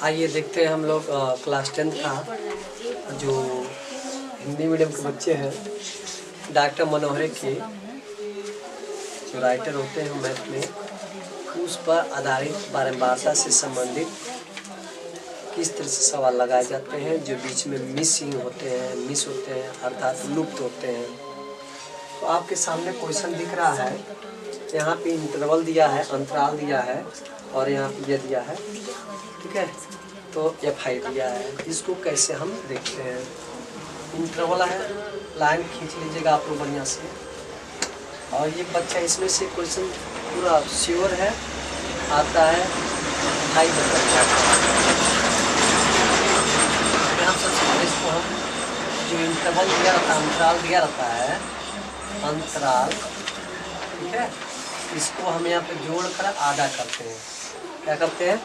आइए देखते हैं हम लोग क्लास 10 का जो हिंदी मीडियम के बच्चे हैं डॉक्टर मनोहर की जो राइटर होते हैं मैथ में उस पर आधारित बारंबारता से संबंधित किस तरह से सवाल लगाए जाते हैं जो बीच में मिस होते हैं अर्थात लुप्त होते हैं। तो आपके सामने क्वेश्चन दिख रहा है, यहाँ पे इंटरवल दिया है, अंतराल दिया है और यहाँ पे ये दिया है, ठीक है। तो FI दिया है, इसको कैसे हम देखते हैं। इंटरवल है, लाइन खींच लीजिएगा आप लोग बढ़िया से। और ये बच्चा इसमें से क्वेश्चन पूरा श्योर है, आता है FI यहाँ सबसे पहले इसको हम जो इंटरवल दिया रहता है, अंतराल दिया रहता है, अंतराल, ठीक है, इसको हम यहाँ पे जोड़ कर आधा करते हैं। क्या करते हैं?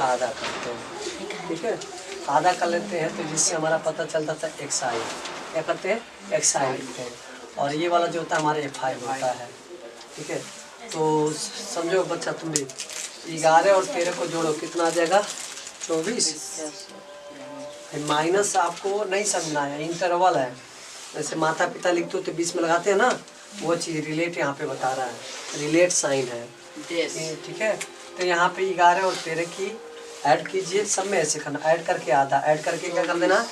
आधा करते हैं, ठीक है। आधा कर लेते हैं तो जिससे हमारा पता चलता था XI। क्या करते हैं? XI लिखते हैं। और ये वाला जो होता है हमारा FI होता है, ठीक है। तो समझो बच्चा, तुम भी 11 और 13 को जोड़ो, कितना आ जाएगा? 24। माइनस आपको नहीं समझना है, इंटरवल है। जैसे माता पिता लिखते हो तो बीच में लगाते हैं ना, वो चीज़ रिलेट यहाँ पे बता रहा है, रिलेट साइन है, ठीक है। तो यहाँ पे 11 और 13 की ऐड कीजिए, सब में ऐसे करना, ऐड करके आधा, ऐड करके क्या कर देना?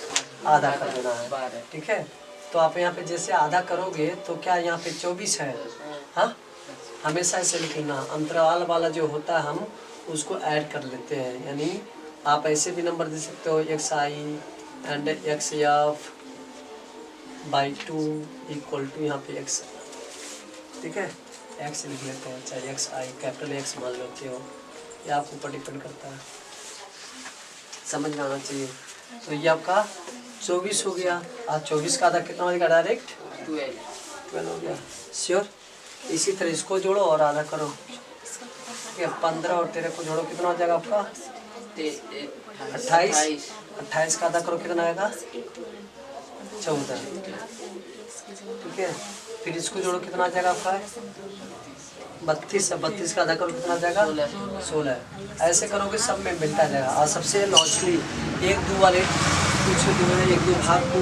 आधा कर देना है, ठीक है। तो आप यहाँ पे जैसे आधा करोगे तो क्या यहाँ पे 24 है, हाँ, हमेशा ऐसे लिखना। अंतराल वाला जो होता है हम उसको ऐड कर लेते हैं, यानी आप ऐसे भी नंबर दे सकते हो, XI and XF by 2 equal to यहाँ पे X, ठीक है, X लिख लेते हैं, चाहे XI कैपिटल X मान लेते हो, ये आपके ऊपर डिपेंड करता है, समझ में आना चाहिए। तो ये आपका 24 हो गया। आज 24 का आधा कितना हो जाएगा? डायरेक्ट 12 हो गया, श्योर। इसी तरह इसको जोड़ो और आधा करो, ठीक है। 15 और 13 को जोड़ो, कितना हो जाएगा आपका? 28। 28 का आधा करो, कितना आएगा? 14, ठीक है। फिर इसको जोड़ो, कितना आ जाएगा आपका? 32। 32 का आधा करो, कितना आ जाएगा? 16। ऐसे करोगे सब में मिलता जाएगा। और सबसे लॉजिकली 1-2 वाले कुछ जो है 1-2 भाग को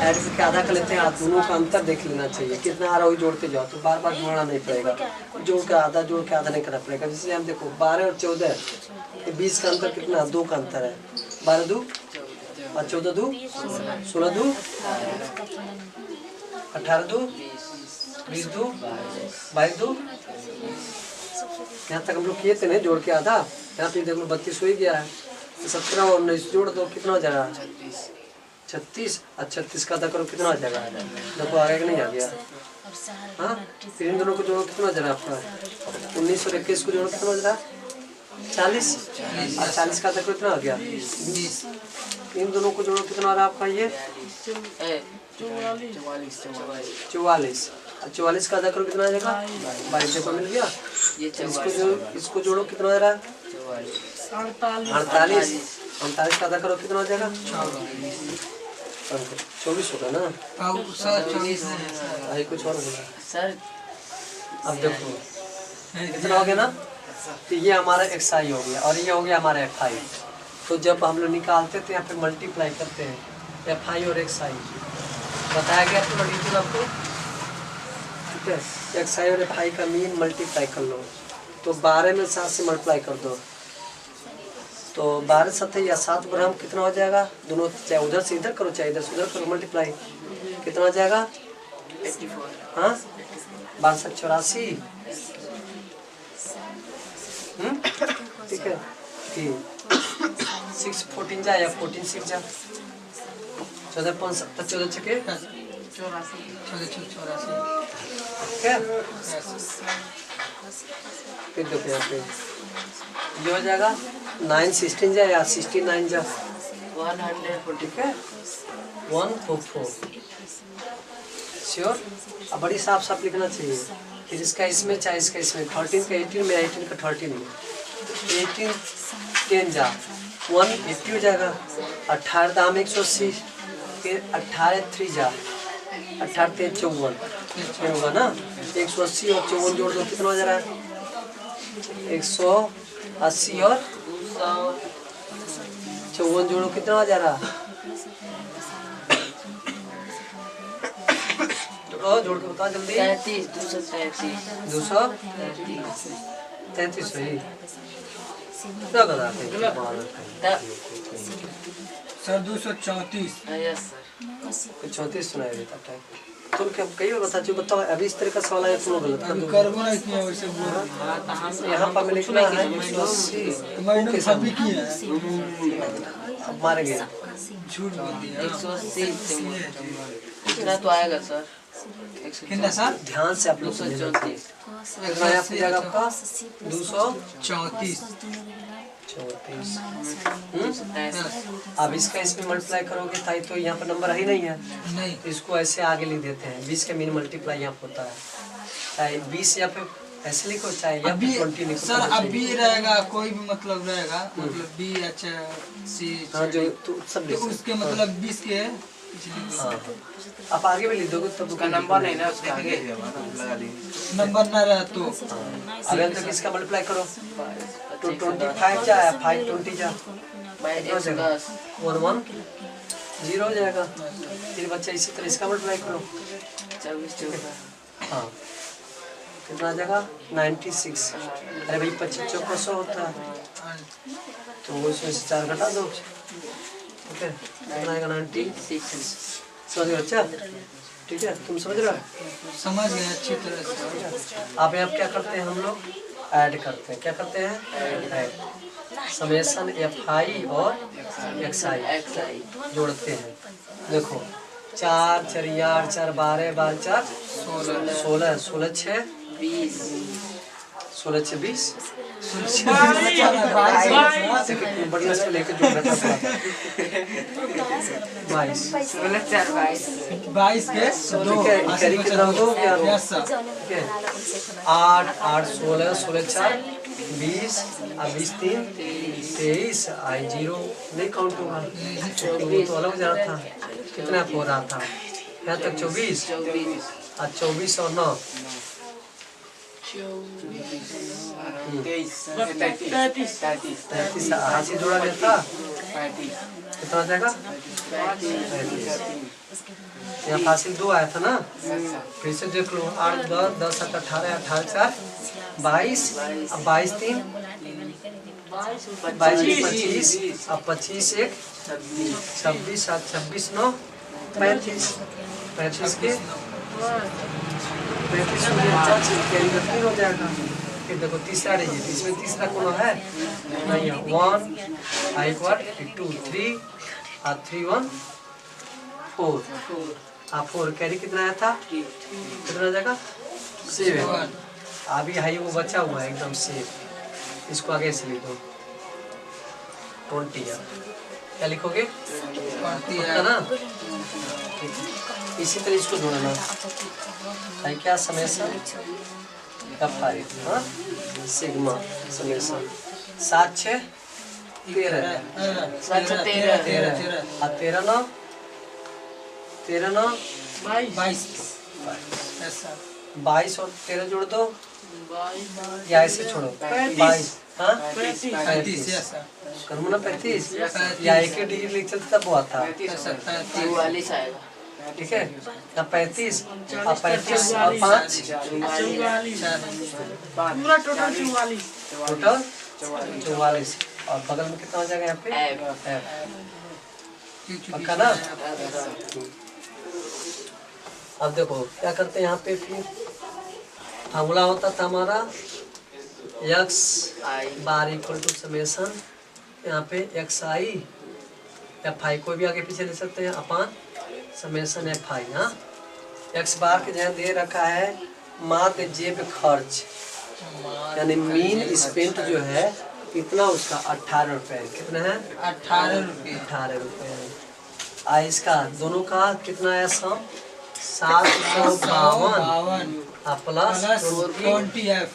ऐड करके आधा कर लेते हैं। आप दोनों का अंतर देख लेना चाहिए, कितना आ रहा है वही जोड़ते जाओ, तो बार बार जोड़ना नहीं पड़ेगा, जोड़ के आधा नहीं करना पड़ेगा। जैसे हम देखो 12 और 14 के बीच का अंतर कितना? 2 का अंतर है। 12 2 और 14 2 16 2 18 2 20 2 22 2। यहाँ तक हम लोग किए थे नहीं जोड़ के आधा। यहाँ पे देखो 32 हो ही गया है, 17 और 19 जोड़ दो, कितना हो जाएगा? 36। और 36 का आधा करो, कितना आ जाएगा? देखो आगे नहीं आ गया, हाँ। फिर इन दोनों को जोड़ो, कितना हो जाएगा आपका? 19 और 21 को जोड़ो, कितना हो जाएगा? 40। और 40 का आधा करो, कितना आ गया? 20। इन दोनों को जोड़ो, कितना आ रहा है आपका? ये 44। 44 का आधा करो, कितना आ जाएगा? 22 को मिल गया। इसको जोड़ो, कितना आ रहा है? 48। 48 का आधा करो, कितना हो जाएगा? 24 होगा ना? कुछ और होगा सर। अब देखो कितना हो गया ना? तो ये हमारा XI हो गया और ये हो गया हमारा FI। तो जब हम लोग निकालते थे यहाँ पे मल्टीप्लाई करते हैं FI और XI, बताया गया तो डिटेल आपको, ठीक है। XI और FI का मीन मल्टीप्लाई कर लो, तो 12 में 7 से मल्टीप्लाई कर दो, तो 12 7 या 7 ग्राम कितना हो जाएगा? दोनों चाहे उधर से इधर करो चाहे इधर से उधर करो, मल्टीप्लाई कितना हो जाएगा? 84, हाँ, 62 84, ठीक है। 6 14 जा या 14 6 जा, 14 5 7 14 छके 84, ठीक है। फिर देखो यहाँ पे ये हो जाएगा 9 16 जा या 69 जा, 100, ठीक है, 144, श्योर। अब बड़ी साफ साफ लिखना चाहिए। फिर इसका इसमें चाहे इसका इसमें, 13 का 18 में, 18 का 13 में, 18 10 जा 180 हो जाएगा, 18 दाम 180, फिर 18 3 जा 18 3 54 होगा ना, 180 और 54 जोड़ दो, कितना हो जा रहा है? 180 और 54 जोड़ो कितना आ जा रहा? जोड़ के बता जल्दी। 233 सही सर 234। 34 सुनाई देता है। तुम क्या कई बार बता बताओ अभी इस तरह का सवाल है तुम गलत कर दो। करबो नहीं किया वैसे यहाँ पर लिखना है 180 मैंने सभी किया है। अब मार गए झूठ बोल दिया। 180 कितना तो आएगा सर? कितना सर? ध्यान से आप लोग समझो। कितना आया आपका? 234। अब इसका इसमें मल्टीप्लाई करोगे ताई तो यहाँ पर नंबर ही नहीं है। नहीं तो इसको ऐसे आगे लिख देते हैं। 20 का मीन मल्टीप्लाई यहाँ होता है, चाहे 20 या फिर ऐसे लिखो चाहे या फिर 20 लिखो। सर अभी रहेगा कोई भी मतलब रहेगा मतलब बी एच सी जो तो सब लिख उसके मतलब 20 के। हाँ आप आगे भी लिख दोगे तब नंबर नहीं ना उसका आगे नंबर ना रहा तो अभी तक इसका मल्टीप्लाई करो तो 25 जा 520 जा 1 1 0 हो जाएगा। फिर बच्चा इसी तरह इसका मल्टीप्लाई करो 24 हाँ कितना आ जाएगा 96। अरे भाई 25 चौका 100 होता है तो उसमें से 4 घटा दो। ठीक है कितना आएगा 96। समझ गए बच्चा? ठीक है तुम समझ रहे हो? समझ गए अच्छी तरह से। आप यहाँ क्या करते हैं हम लोग ऐड करते हैं। क्या करते हैं ऐड समेशन FI और XI जोड़ते हैं। देखो 4 4 8 4 12 12 4 16 16 6 20 16 6 20 बढ़िया से लेकर जोड़ रखा 22 22 के 2 कितना हो गया? 8 8 16 16 4 20 और 20 3 23 आई 0 नहीं काउंट होगा वो तो अलग जा रहा था। कितना हो रहा था यहाँ तक 24 और 24 और 9 33 हाथ जोड़ा गया था कितना जाएगा 35। यहाँ फासिल 2 आया था ना फिर से देख लो 8 10 10 7 18 18 4 22 अब 22 3 22 25 अब 25 1 26 7 26 9 35 35 के 35 हो जाएगा। फिर देखो तीसरा रही इसमें तीसरा कौन है नहीं है 1 I = 2 3 और 3 1 4 4 कैरी कितना आया था कितना जाएगा 7। अभी हाई वो बचा हुआ है एकदम सेफ। इसको आगे से लिखो 20 क्या लिखोगे ना इसी तरह इसको जोड़ना है क्या समेशन FI हाँ सिग्मा समेशन 7 6 13 और 13 9 22 और 13 जोड़ दो या ऐसे छोड़ो 22 हाँ 35 करूँ ना 35 या एक डिजिट लिख चलते तब वो आता 44 आएगा। ठीक है 35 और 35 और 5 पूरा टोटल 44 और बगल में कितना हो जाएगा यहाँ पे F पक्का ना। अब देखो क्या करते हैं यहाँ पे फिर फार्मूला होता था हमारा x bar equal to summation यहाँ पे XI FI कोई भी आगे पीछे ले सकते हैं अपान समेशन FI। हाँ x बार के जहाँ दे रखा है मात्र जेब खर्च यानी मीन स्पेंट जो है कितना उसका 18 रुपये। कितना है 18 रुपये। इसका दोनों का कितना है सम 752 प्लस 20F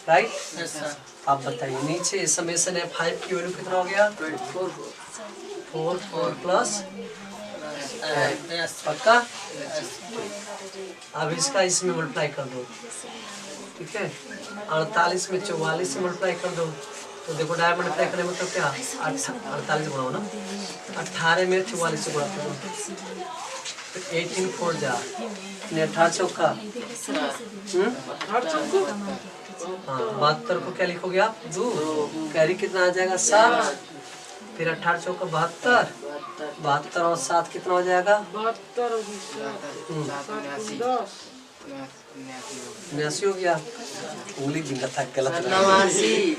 राइट। आप बताइए नीचे समेशन F5 की वैल्यू कितना हो गया 4 प्लस पक्का। अब इसका इसमें मल्टीप्लाई कर दो ठीक है 48 में 44 से मल्टीप्लाई कर दो तो देखो डायरेक्ट मल्टीप्लाई करने में मतलब क्या 48 गुणा हो ना, 18 में 44 से गुणा करो तो 18 4 जा 18 चौका हाँ 72 को क्या लिखोगे आप 2, कैरी कितना आ जाएगा 7, फिर 18 चौका 72 और 7 कितना हो जाएगा 89 हो गया। उंगली गिनता था गलत 89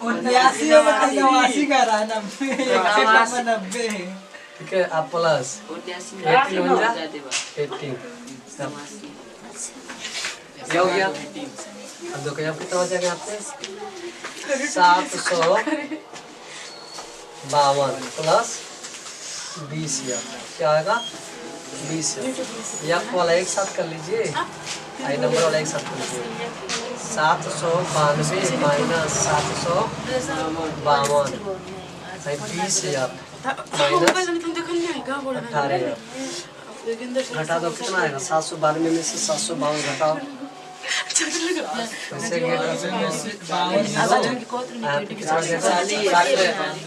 89 का रहा है 90 ठीक है। आप प्लस 18 हो जा 18 ये हो गया। अब देखो यहाँ कितना हो जाएगा यहाँ पे 752 प्लस 20 क्या आएगा 20 या वाला एक साथ कर लीजिए, आई नंबर वाला एक साथ कर लीजिए 792 माइनस 752 20 माइनस 18 घटा दो कितना आएगा 792 में से 752 घटाओ वैसे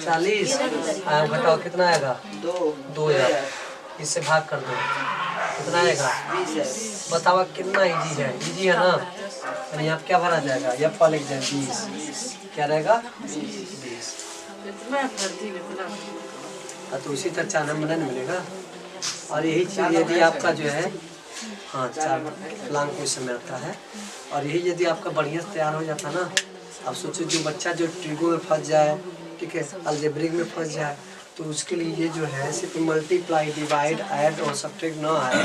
40 घटाओ कितना आएगा 2 इससे भाग कर दो कितना आएगा बताओ कितना इजी है ना। और यहाँ क्या भरा जाएगा या पा लिख जाए 20 क्या रहेगा 20 तो उसी तरह 4 नंबर नहीं मिलेगा। और यही चीज़ यदि आपका जो है हाँ 4 लांग क्वेश्चन में आता है और यही यदि आपका बढ़िया से तैयार हो जाता ना। अब सोचो जो बच्चा जो ट्रिगो में फंस जाए ठीक है अलजेब्रिक में फंस जाए तो उसके लिए ये जो है सिर्फ मल्टीप्लाई डिवाइड ऐड और सब्ट्रैक्ट ना आए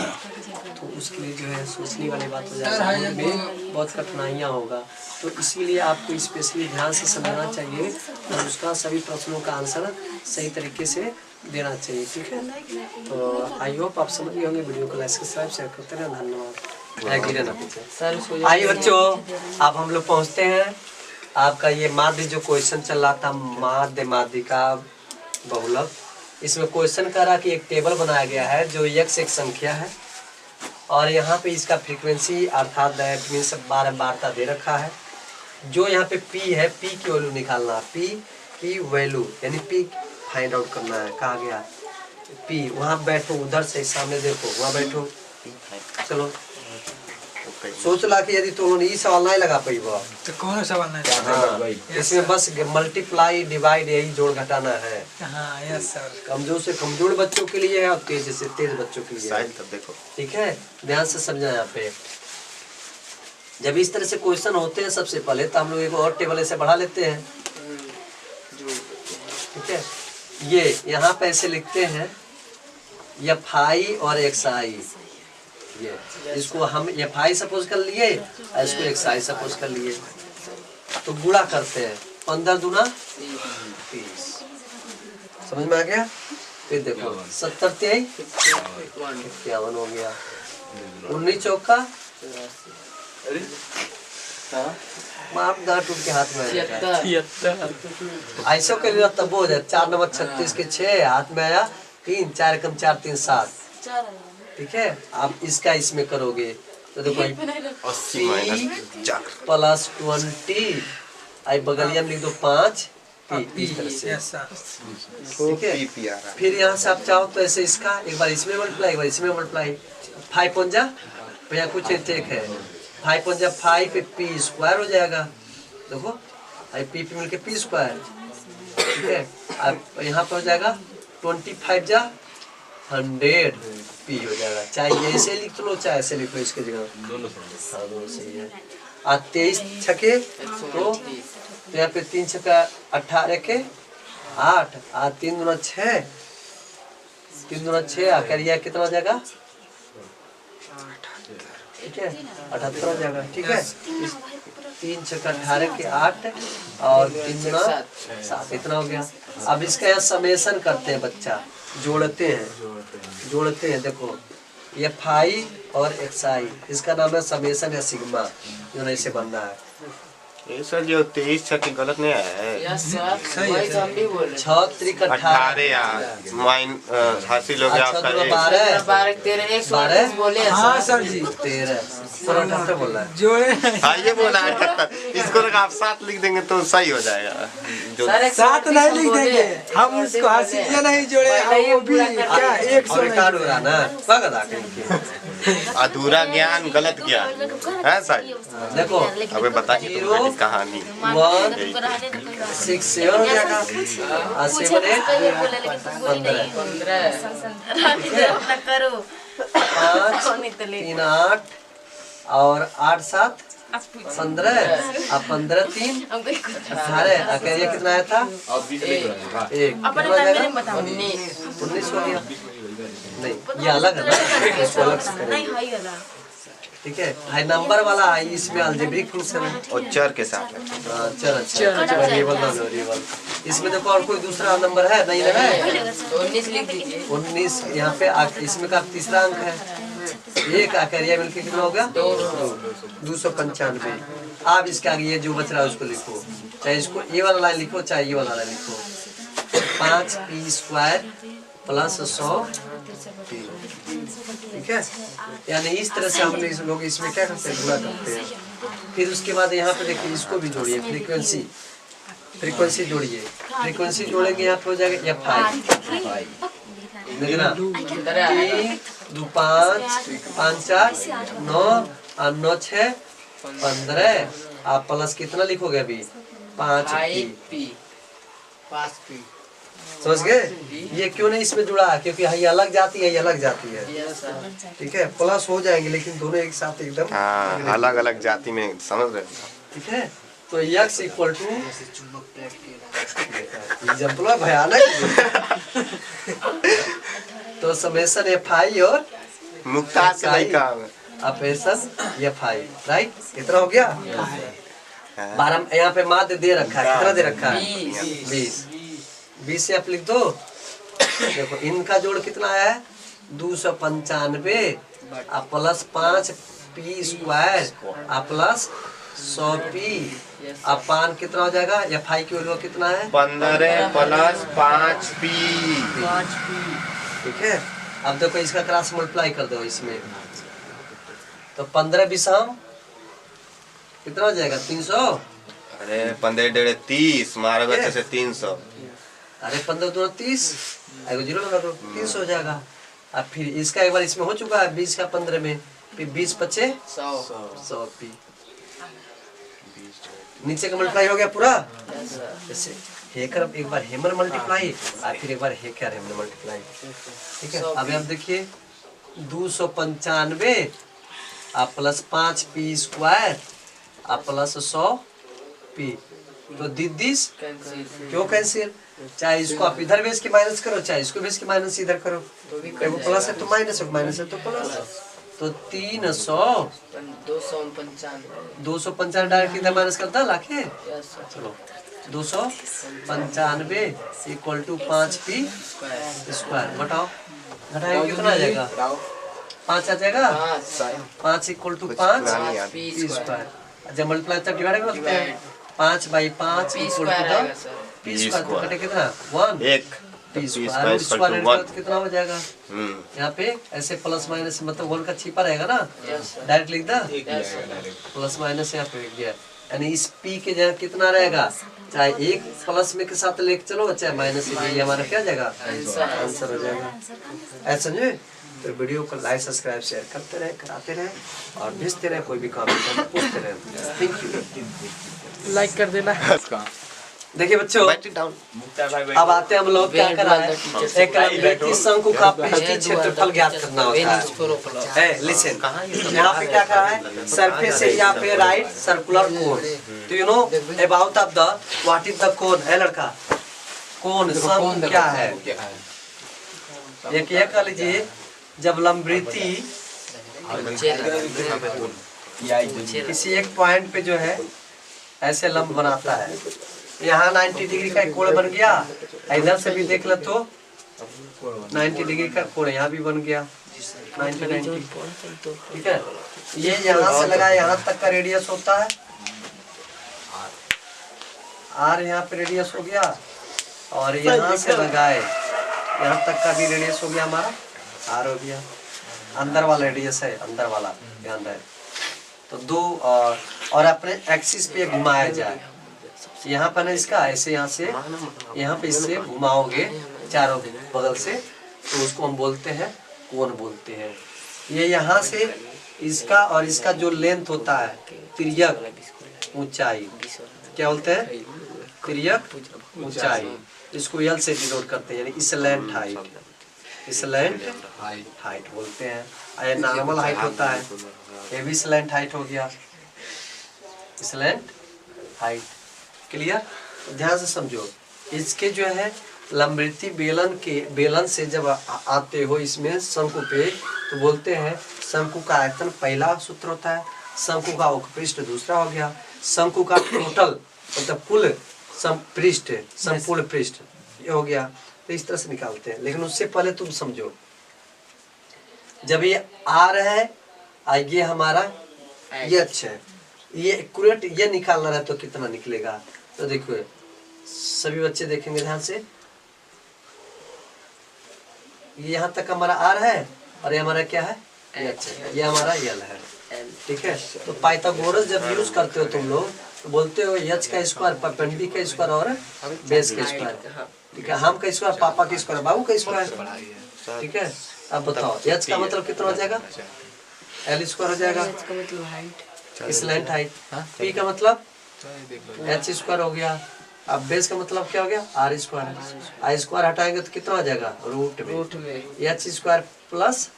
तो उसके लिए जो है सोचने वाली बात हो जाएगी में बहुत कठिनाइयाँ होगा। तो इसीलिए आपको स्पेशली ध्यान से समझना चाहिए और उसका सभी प्रश्नों का आंसर सही तरीके से देना चाहिए ठीक है। तो आई होप आप समझ गए होंगे। वीडियो को लाइक सब्सक्राइब शेयर करते रहे धन्यवाद। आइए बच्चों अब हम लोग पहुँचते हैं आपका ये माध्य जो क्वेश्चन चल रहा था माध्य का बहुलक। इसमें क्वेश्चन करा कि एक टेबल बनाया गया है जो x एक संख्या है और यहाँ पे इसका फ्रीक्वेंसी अर्थात वारंबारता दे रखा है। जो यहाँ पे p है p की वैल्यू निकालना p की वैल्यू यानी p फाइंड आउट करना है। कहा गया p वहाँ बैठो उधर से सामने देखो वहाँ बैठो चलो सोच ला कि यदि तुम ये सवाल नहीं लगा पाई तो कौन सवाल नहीं हाँ, इसमें बस मल्टीप्लाई डिवाइड यही जोड़ घटाना है। हाँ यस सर। कमजोर से कमजोर बच्चों के लिए है और तेज से तेज बच्चों के लिए देखो ठीक है। ध्यान से समझना यहाँ पे जब इस तरह से क्वेश्चन होते हैं सबसे पहले तो हम लोग एक और टेबल ऐसे बढ़ा लेते हैं ठीक है। ये यहाँ पे ऐसे लिखते हैं FI और XI ये इसको हम FI सपोज कर लिए और इसको XI सपोज कर लिए तो गुणा करते हैं 15 दूना 30 समझ में आ गया। फिर देखो 70 53 51 हो गया 19 चौका माप दांत टूट के हाथ में ऐसा कर लिया तब हो जाए 4 नंबर 36 के 6 हाथ में आया 3 4 कम 4 3 7 ठीक है। आप इसका इसमें करोगे तो देखो प्लस 20 आई बगलिया में लिख दो 5 इस तरह से ठीक है। फिर यहाँ से आप चाहो तो ऐसे इसका एक बार इसमें मल्टीप्लाई एक बार इसमें मल्टीप्लाई 5 पंजा भैया कुछ चेक है 5 पंजा 5 पे p स्क्वायर हो जाएगा देखो आई p पे मिलके p स्क्वायर ठीक है। अब यहाँ पर हो जाएगा 25 जा 100 p हो जाएगा। चाहे ऐसे लिख लो चाहे ऐसे लिख लो इसके जगह दोनों सही है। आज 23 छके तो यहाँ पे 3 छका 18 के 8 आज 3 दूना 6 3 दूना 6 करिए कितना हो जाएगा ठीक है 78 हो जाएगा ठीक है। 3 छका 18 के 8 और 3 दूना 7 इतना हो गया। अब इसका यहाँ समेशन करते हैं बच्चा जोड़ते हैं देखो FI और XI इसका नाम है समेशन या सिग्मा जो ऐसे बनना है ये सर जो 23 छक्के गलत नहीं आया है। यस सर, वही तो हम भी बोल रहे 6 त्रिक 18 18 यार माइन हासिल हो गया आपका अच्छा, एक। 12 12 13 138 बोले हैं हाँ सर जी 13 पूरा 78 बोल रहा है। जोड़े हाँ ये बोला है 78। इसको लगा आप 7 लिख देंगे तो सही हो जाएगा। जो सर 7 नहीं लिख देंगे हम, उसको हासिल नहीं जोड़े वो भी क्या 100 और रिकॉर्ड हो रहा ना स्वागत आके अधूरा ज्ञान गलत ज्ञान है सर। देखो अबे बताइए तो मेरी कहानी। 1 6 7 हो जाएगा और 7 8 करो 5 3 8 और 8 7 15 और 15 3 18 अकेले कितना आया था एक कितना जाएगा 19 हो गया। नहीं ये अलग है ना, इसको अलग से करेंगे। ठीक है हाई नंबर वाला है इसमें अलजेब्रिक फंक्शन है और चर के साथ है। अच्छा वेरिएबल ना वेरिएबल। इसमें देखो और कोई दूसरा नंबर है नहीं लगा है 19 लिख दीजिए। 19 यहाँ पे इसमें का तीसरा अंक है एक आकर मिलके कितना हो गया 295। आप इसके आगे ये जो बच रहा है उसको लिखो, चाहे इसको ये वाला लाइन लिखो चाहे ये वाला लाइन लिखो। 5p² plus 100p। ठीक है यानी इस तरह से हम लोग इसमें क्या करते हैं गुणा करते हैं। फिर उसके बाद यहाँ पे देखिए इसको भी जोड़िए फ्रीक्वेंसी जोड़िए। फ्रीक्वेंसी जोड़ेंगे यहाँ पे हो जाएगा F5 देखना 3 2 5 5 4 9 और 9 6 15 आप प्लस कितना लिखोगे अभी 5p। समझ गए ये क्यों नहीं इसमें जुड़ा है क्योंकि ये अलग जाती है ये अलग जाती है। ठीक है प्लस हो जाएंगे लेकिन दोनों एक साथ एकदम हाँ अलग अलग जाति में समझ रहे। ठीक है तो x इक्वल टू एग्जाम्पल भयानक तो समेशन Fi और मुक्ता से नहीं काम है। अपेसन Fi राइट कितना हो गया 12 यहाँ पे माध्य दे रखा है कितना दे रखा है 20 से आप लिख दो। देखो इनका जोड़ कितना आया है 295 प्लस 5p² प्लस 100p अब 5 कितना हो जाएगा या Fi की वैल्यू कितना है 15 प्लस 5p। ठीक है अब देखो इसका क्रॉस मल्टीप्लाई कर दो इसमें तो 15 बिसाम कितना हो जाएगा 300। अरे 15 डेढ़ 30 मारे बच्चे से 300। अरे 15 2 30 जीरो लगा दो 300 हो जाएगा। अब फिर इसका एक बार इसमें हो चुका है 20 का 15 में फिर 20 पचे 100p नीचे का मल्टीप्लाई हो गया पूरा। जैसे हेकर एक बार हेमर मल्टीप्लाई और फिर एक बार हेकर हेमर मल्टीप्लाई। ठीक है अब आप देखिए 295 प्लस 5p² प्लस 100p तो दिस क्यों कैंसिल। चाहे इसको आप इधर भेज के माइनस करो चाहे इसको भेज के माइनस इधर करो तो प्लस है तो माइनस है माइनस है तो प्लस तो 295 डायरेक्ट इधर माइनस करता लाके चलो 295 इक्वल टू 5p² बताओ घटाएंगे कितना आ जाएगा 5 आ जाएगा 5 इक्वल टू 5p² जब मल्टीप्लाई तब डिवाइड करते हैं 5/5 इक्वल टू p² कटे कितना 1 p² कितना हो जाएगा यहाँ पे ऐसे प्लस माइनस मतलब 1 का छिपा रहेगा ना डायरेक्ट लिख दा प्लस माइनस यहाँ पे गया यानी इस p के जगह कितना रहेगा चाहे एक प्लस में के साथ लेके चलो चाहे माइनस ये हमारा क्या जाएगा आंसर हो जाएगा। ऐसा समझे तो वीडियो को लाइक सब्सक्राइब शेयर करते रहे कराते रहे और भेजते रहे कोई भी काम पूछते रहे। थैंक यू लाइक कर देना। देखिए बच्चों अब आते हैं हम लोग क्या कर रहे हैं एक लंबी शंकु का पृष्ठीय क्षेत्रफल ज्ञात करना होता है। लिसन यहाँ पे क्या करा है सरफेस से यहाँ पे राइट सर्कुलर कोन तो you know about of the what is the cone है लड़का कोन शंकु क्या है एक ये कह लीजिए जब लंबवृत्ति किसी एक पॉइंट पे जो है ऐसे लंब बनाता है यहाँ 90 डिग्री का कोण बन गया इधर से भी देख लो तो 90 डिग्री का कोण यहाँ भी बन गया 90 ठीक है ये यहाँ से लगा यहाँ तक का रेडियस होता है आर यहाँ पे रेडियस हो गया और यहाँ से लगाए यहाँ तक का भी रेडियस हो गया हमारा, आर हो गया। अंदर वाला रेडियस है, अंदर वाला ध्यान रहे। तो दो और अपने एक्सिस पे घुमाया जाए। यहाँ पर ना इसका ऐसे यहाँ से यहाँ पे इससे घुमाओगे चारों बगल से, तो उसको हम बोलते हैं कोण बोलते हैं। ये यहाँ से इसका और इसका जो लेंथ होता है, तिर्यक ऊंचाई, क्या बोलते हैं? तिर्यक ऊंचाई। इसको यल से डिनोट करते हैं, यानी स्लैंट हाइट, स्लैंट हाइट बोलते हैं। ये नॉर्मल हाइट होता है, ये भी स्लैंट हाइट हो गया, स्लैंट हाइट। क्लियर? ध्यान से समझो। इसके जो है लंबवृत्ति बेलन से जब आते हो इसमें शंकु पे, तो बोलते हैं शंकु का आयतन पहला सूत्र होता है, शंकु का उपपृष्ठ दूसरा हो गया, शंकु का टोटल मतलब कुल पृष्ठ संपूर्ण पृष्ठ ये हो गया। तो इस तरह से निकालते हैं। लेकिन उससे पहले तुम समझो, जब ये आर है और ये हमारा एच है, ये एक्यूरेट ये निकालना है तो कितना निकलेगा? तो देखो सभी बच्चे देखेंगे ध्यान से, ये यहाँ तक हमारा आर है और ये हमारा क्या है? एच है, ये हमारा यल है। ठीक है? तो पाइथागोरस जब यूज करते हो तुम लोग तो बोलते हो एच का स्क्वायर परपेंडिकुलर का स्क्वायर और बेस का स्क्वायर। ठीक है? हम का स्क्वायर पापा का स्क्वायर बाबू का स्क्वायर। ठीक है? अब बताओ एच का मतलब कितना हो जाएगा? एल स्क्वायर हो जाएगा, स्लैंट हाइट। पी का मतलब एच स्क्वायर हो गया। अब बेस का मतलब क्या हो गया? Are square. आर स्क्वायर हटाएंगे तो कितना हो जाएगा? रूट में H square plus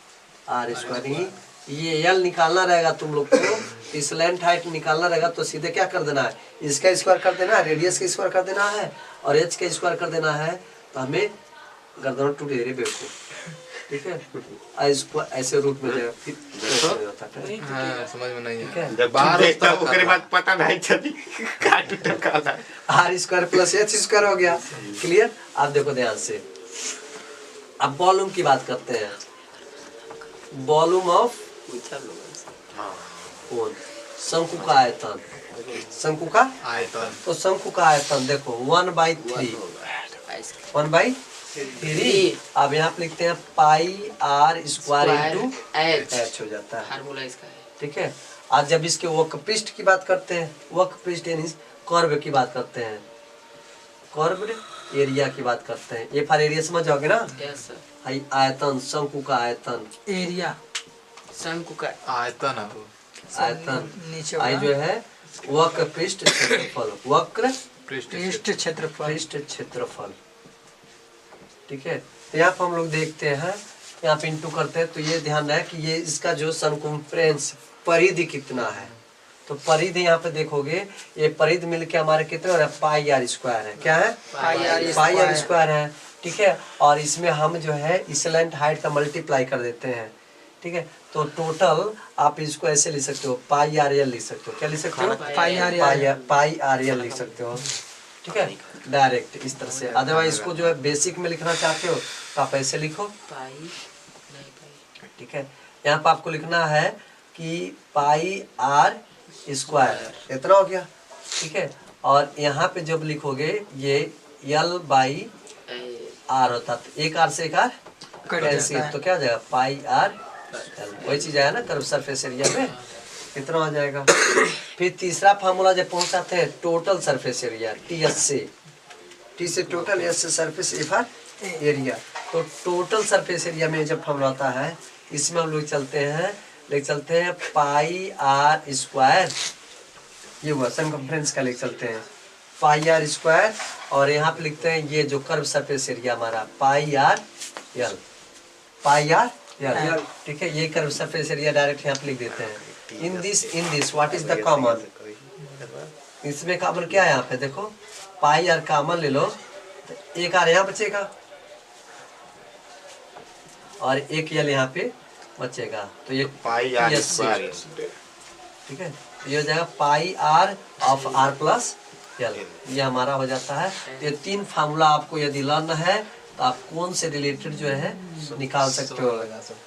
R square. ये यल निकालना रहेगा तुम लोग को, स्लैंट हाइट निकालना रहेगा तो सीधे क्या कर देना है? इसका स्क्वायर कर देना है, रेडियस का स्क्वायर कर देना है और एच का स्क्वायर कर देना है। तो हमें गर्दन टूट दे रही बेवकूफ। ठीक है? इसको ऐसे रूट में जाएगा फिर समझ में नहीं है। जब बाहर देखता हूं उसके बाद पता नहीं चली काट निकाला। R square plus H square हो गया। क्लियर? आप देखो ध्यान से। अब वॉल्यूम की बात करते हैं। वॉल्यूम ऑफ कोण, शंकु का आयतन, शंकु का आयतन। तो शंकु का आयतन देखो 1/3, 1/3। अब यहाँ पे लिखते हैं पाई आर स्क्वायर इंटू एच हो जाता है। फार्मूला इसका है। ठीक है? आज जब इसके वक्र पृष्ठ की बात करते हैं, वक्र पृष्ठ यानी कर्व की बात करते हैं, कर्व एरिया की बात करते हैं। ये फार एरिया समझ जाओगे ना? Yes sir. आयतन, शंकु का आयतन, एरिया शंकु का आयतन है वो। आयतन नीचे आई जो है वक्र पृष्ठ क्षेत्रफल, वक्र पृष्ठ क्षेत्रफल, पृष्ठ क्षेत्रफल। ठीक है? तो यहाँ पर हम लोग देखते हैं, यहाँ पे इंटू करते हैं तो ये ध्यान रहे कि ये इसका जो सरकमफ्रेंस परिधि कितना है। तो परिधि यहाँ पे देखोगे, ये परिधि मिलके हमारे कितने हो रहा है? पाई आर स्क्वायर है। क्या है? पाई आर स्क्वायर है। ठीक है? और इसमें हम जो है स्लैंट हाइट का मल्टीप्लाई कर देते हैं। ठीक है? तो टोटल आप इसको ऐसे लिख सकते हो, पाई आर एल लिख सकते हो। क्या लिख सकते हो? पाई आर एल लिख सकते हो। ठीक है? डायरेक्ट इस तरह से। अदरवाइज इसको जो है बेसिक में लिखना चाहते हो तो आप ऐसे लिखो पाई। ठीक है? यहाँ पर आपको लिखना है कि पाई आर स्क्वायर इतना हो गया। ठीक है? और यहाँ पे जब लिखोगे ये यल बाई आर होता, तो एक आर से एक आर कैंसिल, तो क्या हो जाएगा? Pi R L. वही चीज आया ना कर्व सरफेस एरिया में, कितना आ जाएगा? फिर तीसरा फार्मूला जब पहुंचाते हैं टोटल सरफेस एरिया, टी से टोटल, एस से सरफेस एरिया। तो टोटल सरफेस एरिया में जब फार्मूला आता है, इसमें हम लोग चलते हैं पाई आर स्क्वायर, ये हुआ सरकमफ्रेंस का लेके चलते हैं पाई आर स्क्वायर, और यहाँ पे लिखते हैं ये जो कर्व सरफेस एरिया हमारा पाई आर यल, पाई आर यल। ठीक है? ये कर्व सरफेस एरिया डायरेक्ट यहाँ पे लिख देते हैं। In this what is the common? इसमें कॉमन क्या है? यहाँ पे देखो पाई आर कॉमन ले लो, तो एक आर यहाँ बचेगा और एक यल यहाँ पे बचेगा, तो ये पाई आर स्क्वायर। ठीक है? ये हो जाएगा pi r of r plus l, ये हमारा हो जाता है। ये तीन फार्मूला आपको यदि लर्न है तो आप कौन से रिलेटेड जो है निकाल सकते हो।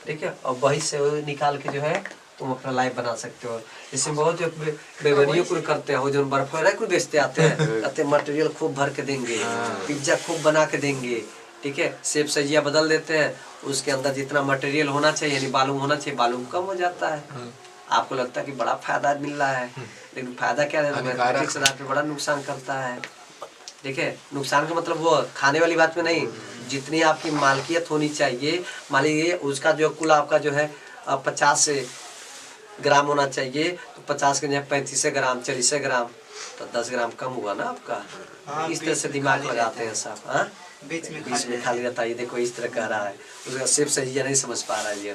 ठीक है? और वही से निकाल के जो है तुम अपना लाइफ बना सकते हो। इसमें बहुत बेवनियों को करते हैं, जो बर्फ वगैरह को बेचते आते हैं, कहते मटेरियल खूब भर के देंगे, पिज्जा खूब बना के देंगे, ठीक है, सेब सजिया बदल देते हैं, उसके अंदर जितना मटेरियल होना चाहिए यानी बालू होना चाहिए, बालू कम हो जाता है। आपको लगता है कि बड़ा फायदा मिल रहा है, लेकिन फायदा क्या है, मैथमेटिक्स पे बड़ा नुकसान करता है। देखिए नुकसान का मतलब वो खाने वाली बात में नहीं, जितनी आपकी मालकियत होनी चाहिए, मान लीजिए उसका जो कुल आपका जो है 50 ग्राम होना चाहिए, तो 50 के जगह 35 ग्राम 40 ग्राम, तो 10 ग्राम कम हुआ ना आपका। इस तरह से दिमाग लगाते हैं सब। हाँ बीच में खाली रहता है, ये देखो इस तरह कह रहा है, उसका सेब सही नहीं समझ पा रहा है ये,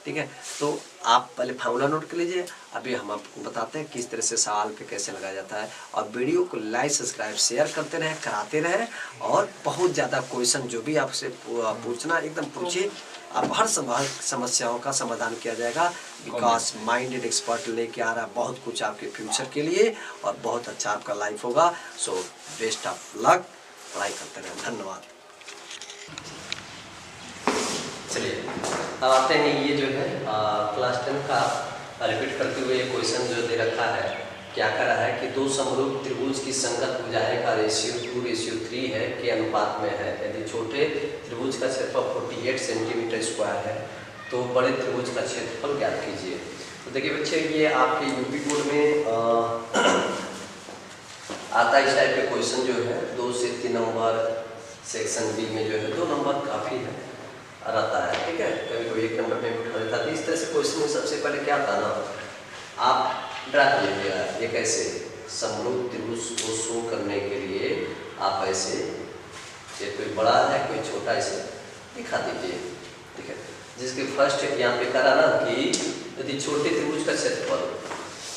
ठीक है। तो आप पहले फार्मूला नोट कर लीजिए, अभी हम आपको बताते हैं किस तरह से सवाल पे कैसे लगाया जाता है। और वीडियो को लाइक सब्सक्राइब शेयर करते रहें, कराते रहें, और बहुत ज़्यादा क्वेश्चन जो भी आपसे पूछना एकदम पूछिए, आप हर समस्याओं का समाधान किया जाएगा। बिकॉज माइंडेड एक्सपर्ट लेके आ रहा है बहुत कुछ आपके फ्यूचर के लिए, और बहुत अच्छा आपका लाइफ होगा। सो बेस्ट ऑफ लक, पढ़ाई करते रहें, धन्यवाद। चलिए अब आते हैं, ये जो है क्लास 10 का रिपीट करते हुए क्वेश्चन जो दे रखा है, क्या कर रहा है कि दो समरूप त्रिभुज की संगत भुजाएं का रेशियो 2:3 है के अनुपात में है। यदि छोटे त्रिभुज का क्षेत्रफल 48 सेंटीमीटर स्क्वायर है तो बड़े त्रिभुज का क्षेत्रफल ज्ञात कीजिए। तो देखिए बच्चे, ये आपके यूपी बोर्ड में आता है इस टाइप के क्वेश्चन जो है 2 से 3 नंबर, सेक्शन बी में जो है 2 नंबर काफ़ी है रहता है, ठीक है, कभी कोई 1 नंबर में उठा देता है। इस तरह से क्वेश्चन में सबसे पहले क्या था ना, आप ड्रा कीजिएगा ये कैसे समरूप त्रिभुज को शो करने के लिए आप ऐसे, ये कोई बड़ा है कोई छोटा, इसे दिखा दीजिए, ठीक है। जिसके फर्स्ट यहाँ पे करा ना कि यदि छोटे त्रिभुज का क्षेत्रफल,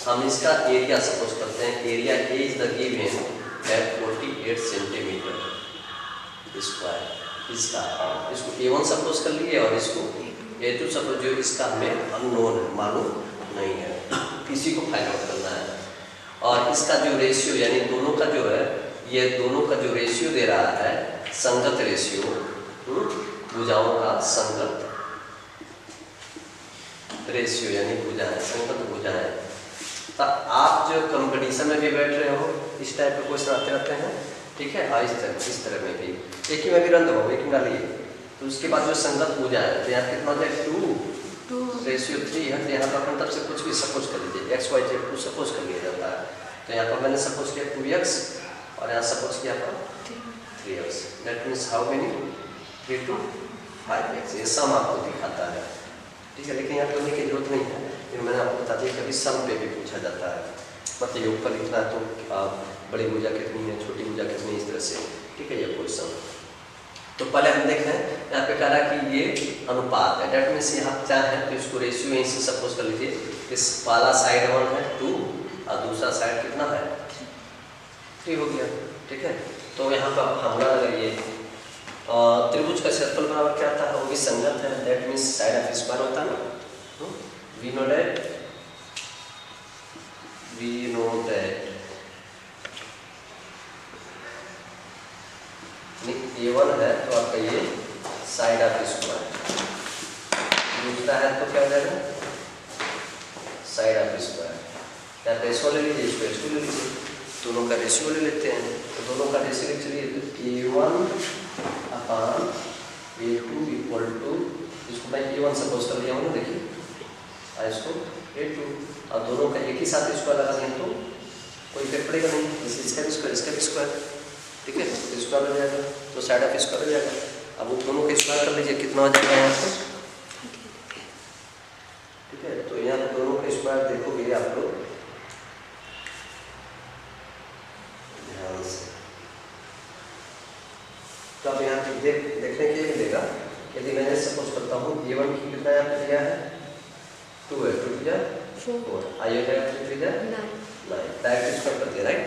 हम इसका एरिया सपोज करते हैं, area A is the given है 48 सेंटीमीटर स्क्वायर, इसको A1 सपोज कर लिए, और इसको A2 सपोज, जो इसका हमें अननोन है, मालूम नहीं है, इसी को फाइंड आउट करना है। और इसका जो रेशियो यानी दोनों का जो है, ये दोनों का जो रेशियो दे रहा है, संगत रेशियो, भुजाओं का संगत रेशियो यानी भुजाएं, संगत भुजाएं। तो आप जो कंपटीशन में भी बैठ रहे हो, इस टाइप के क्वेश्चन आते रहते हैं, ठीक है, और इस तरह में भी एक ही में भी रन दो, एक ही डालिए, तो उसके बाद जो संगत भुजा है, तो यहाँ कितना हो जाए 2:3 है, तो यहाँ पर अपन तब से कुछ भी सपोज कर लीजिए, x y z 2 सपोज कर लिया जाता है। तो यहाँ पर मैंने सपोज किया 2x, और यहाँ सपोज किया आपका 3x, that means how many 3 to 5x, ये सम आपको दिखाता है, ठीक है। लेकिन यहाँ करने की जरूरत नहीं है, फिर मैंने आपको बता दिया कभी सम पे भी पूछा जाता है, मतलब योग पर लिखना है तो बड़ी भुजा कितनी है, छोटी भुजा कितनी है, इस तरह से, ठीक है, ये क्वेश्चन। तो पहले हम देख रहे हैं, यहाँ पे कह रहा है कि ये अनुपात है, डेट मीन्स यहाँ क्या है, तो इसको रेशियो यहीं से सपोज कर लीजिए, इस वाला साइड 1 है 2, और दूसरा साइड कितना है 3 हो गया, ठीक है। तो यहाँ पर फार्मूला लगाइए, त्रिभुज का क्षेत्रफल बराबर क्या आता है, वो भी संगत है, that means side of square होता है ना, वी नो दैट A1 है तो आपका ये साइड ऑफ स्क्वायर, दूसरा है तो क्या हो जाएगा साइड ऑफ स्क्वायर, या तो इसको ले लीजिए, इसको ले लीजिए, दोनों का रेशियो ले लेते हैं, तो दोनों का रेशियो चलिए, तो A1/A2 इक्वल टू, इसको मैं A1 सपोज कर लिया हूँ ना, देखिए, और इसको A2, और दोनों का एक ही साथ स्क्वायर लगा दें तो कोई इफेक्ट पड़ेगा नहीं, इसका भी स्क्वायर, इसका भी स्क्वायर, ठीक है, तो स्क्वायर हो जाएगा, तो साइड ऑफ स्क्वायर हो जाएगा। अब वो दोनों का स्क्वायर कर लीजिए, कितना हो जाएगा यहाँ से, ठीक है। तो यहाँ दोनों का स्क्वायर देखोगे आप लोग ध्यान से, तो अब यहाँ पे देखने के लिए मिलेगा, यदि मैंने सपोज करता हूँ A1 की कितना यहाँ पे दिया है 2 है, 2 दिया 4, आइए 3 दिया 9, डायरेक्ट स्क्वायर कर दिया, राइट,